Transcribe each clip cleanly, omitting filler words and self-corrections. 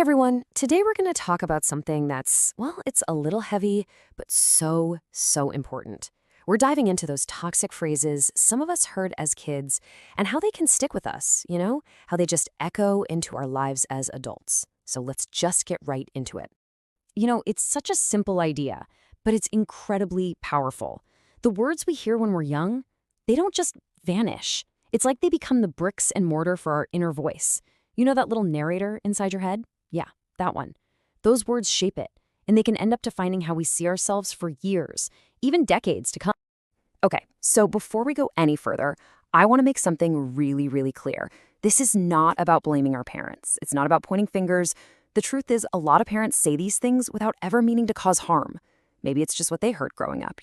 everyone. Today we're going to talk about something that's, well, it's a little heavy, but so important. We're diving into those toxic phrases some of us heard as kids and how they can stick with us, how they just echo into our lives as adults. So let's just get right into it. It's such a simple idea, but it's incredibly powerful. The words we hear when we're young, they don't just vanish. It's like they become the bricks and mortar for our inner voice. You know that little narrator inside your head? Yeah, that one. Those words shape it, and they can end up defining how we see ourselves for years, even decades to come. Okay, so before we go any further, I want to make something really clear. This is not about blaming our parents. It's not about pointing fingers. The truth is, a lot of parents say these things without ever meaning to cause harm. Maybe it's just what they heard growing up?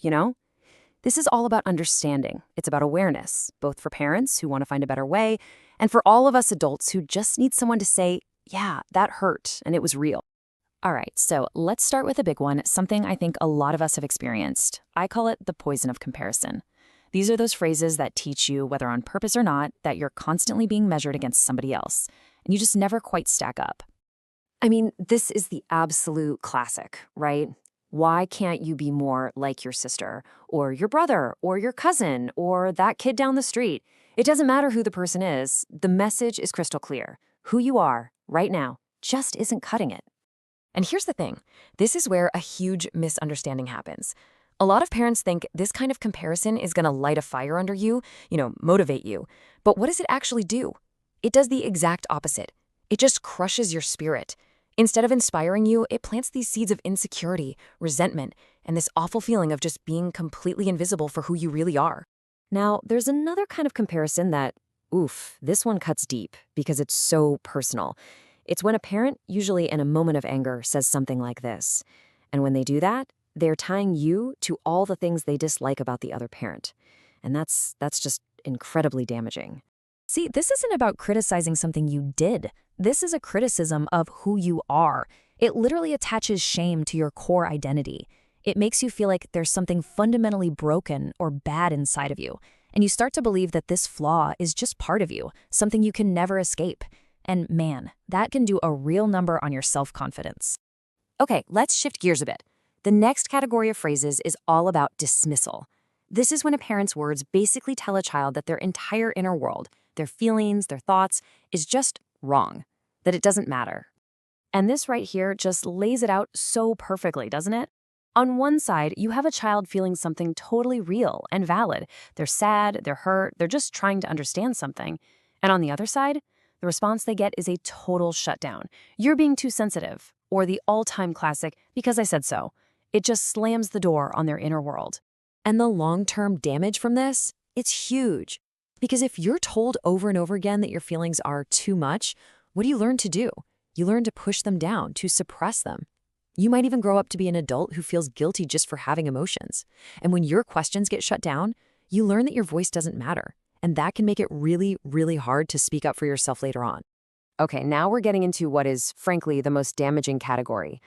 This is all about understanding. It's about awareness, both for parents who want to find a better way, and for all of us adults who just need someone to say, yeah, that hurt, and it was real. All right, so let's start with a big one, something I think a lot of us have experienced. I call it the poison of comparison. These are those phrases that teach you, whether on purpose or not, that you're constantly being measured against somebody else, and you just never quite stack up. I mean, this is the absolute classic, right? Why can't you be more like your sister, or your brother, or your cousin, or that kid down the street? It doesn't matter who the person is. The message is crystal clear. Who you are, right now, just isn't cutting it. And here's the thing. This is where a huge misunderstanding happens. A lot of parents think this kind of comparison is going to light a fire under you, motivate you. But what does it actually do? It does the exact opposite. It just crushes your spirit. Instead of inspiring you, it plants these seeds of insecurity, resentment, and this awful feeling of just being completely invisible for who you really are. Now, there's another kind of comparison that, this one cuts deep because it's so personal. It's when a parent, usually in a moment of anger, says something like this. And when they do that, they're tying you to all the things they dislike about the other parent. And that's just incredibly damaging. See, this isn't about criticizing something you did. This is a criticism of who you are. It literally attaches shame to your core identity. It makes you feel like there's something fundamentally broken or bad inside of you. And you start to believe that this flaw is just part of you, something you can never escape. And man, that can do a real number on your self-confidence. Okay, let's shift gears a bit. The next category of phrases is all about dismissal. This is when a parent's words basically tell a child that their entire inner world, their feelings, their thoughts, is just wrong, that it doesn't matter. And this right here just lays it out so perfectly, doesn't it? On one side, you have a child feeling something totally real and valid. They're sad, they're hurt, they're just trying to understand something. And on the other side, the response they get is a total shutdown. You're being too sensitive, or the all-time classic, because I said so. It just slams the door on their inner world. And the long-term damage from this, it's huge. Because if you're told over and over again that your feelings are too much, what do you learn to do? You learn to push them down, to suppress them. You might even grow up to be an adult who feels guilty just for having emotions. And when your questions get shut down, you learn that your voice doesn't matter. And that can make it really hard to speak up for yourself later on. Okay, now we're getting into what is, frankly, the most damaging category.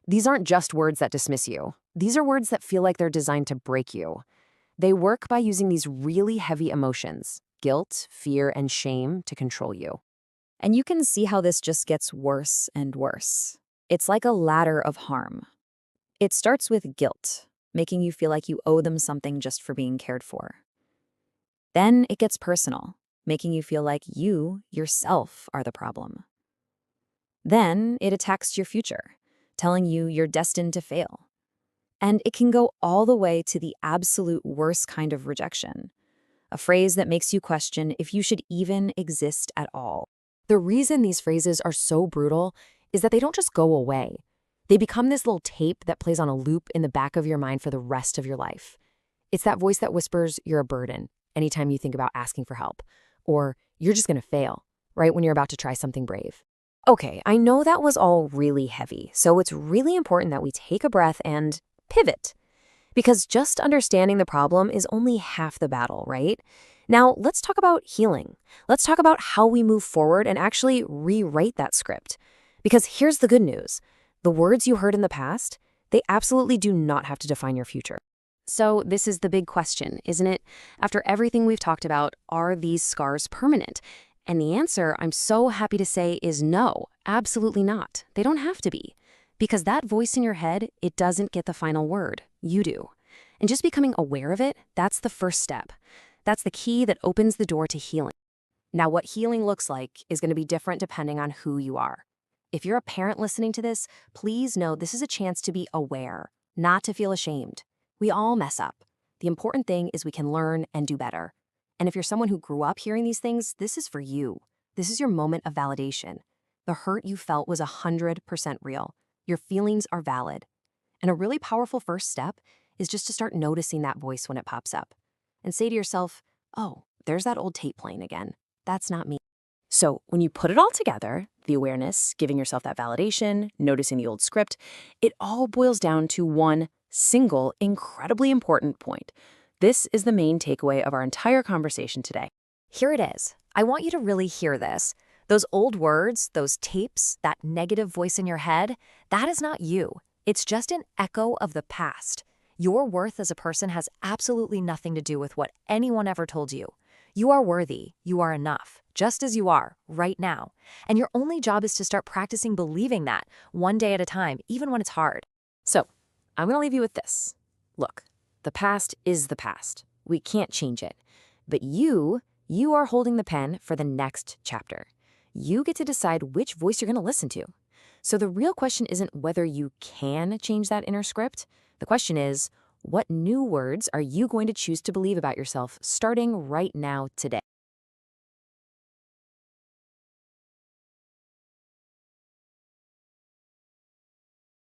These aren't just words that dismiss you. These are words that feel like they're designed to break you. They work by using these really heavy emotions, guilt, fear, and shame, to control you. And you can see how this just gets worse and worse. It's like a ladder of harm. It starts with guilt, making you feel like you owe them something just for being cared for. Then it gets personal, making you feel like you, yourself, are the problem. Then it attacks your future, telling you you're destined to fail. And it can go all the way to the absolute worst kind of rejection, a phrase that makes you question if you should even exist at all. The reason these phrases are so brutal is that they don't just go away. They become this little tape that plays on a loop in the back of your mind for the rest of your life. It's that voice that whispers, you're a burden, anytime you think about asking for help, or you're just going to fail, right when you're about to try something brave. Okay, I know that was all really heavy, so it's really important that we take a breath and pivot. Because just understanding the problem is only half the battle, right? Now, let's talk about healing. Let's talk about how we move forward and actually rewrite that script. Because here's the good news. The words you heard in the past, they absolutely do not have to define your future. So this is the big question, isn't it? After everything we've talked about, are these scars permanent? And the answer, I'm so happy to say, is no, absolutely not. They don't have to be. Because that voice in your head, it doesn't get the final word. You do. And just becoming aware of it, that's the first step. That's the key that opens the door to healing. Now, what healing looks like is going to be different depending on who you are. If you're a parent listening to this, please know this is a chance to be aware, not to feel ashamed. We all mess up. The important thing is we can learn and do better. And if you're someone who grew up hearing these things, this is for you. This is your moment of validation. The hurt you felt was 100% real. Your feelings are valid. And a really powerful first step is just to start noticing that voice when it pops up. And say to yourself, oh, there's that old tape playing again. That's not me. So when you put it all together, the awareness, giving yourself that validation, noticing the old script, it all boils down to one single, incredibly important point. This is the main takeaway of our entire conversation today. Here it is. I want you to really hear this. Those old words, those tapes, that negative voice in your head, that is not you. It's just an echo of the past. Your worth as a person has absolutely nothing to do with what anyone ever told you. You are worthy. You are enough, just as you are, right now. And your only job is to start practicing believing that, one day at a time, even when it's hard. So I'm going to leave you with this. Look, the past is the past. We can't change it. But you are holding the pen for the next chapter. You get to decide which voice you're going to listen to. So the real question isn't whether you can change that inner script. The question is, what new words are you going to choose to believe about yourself starting right now today?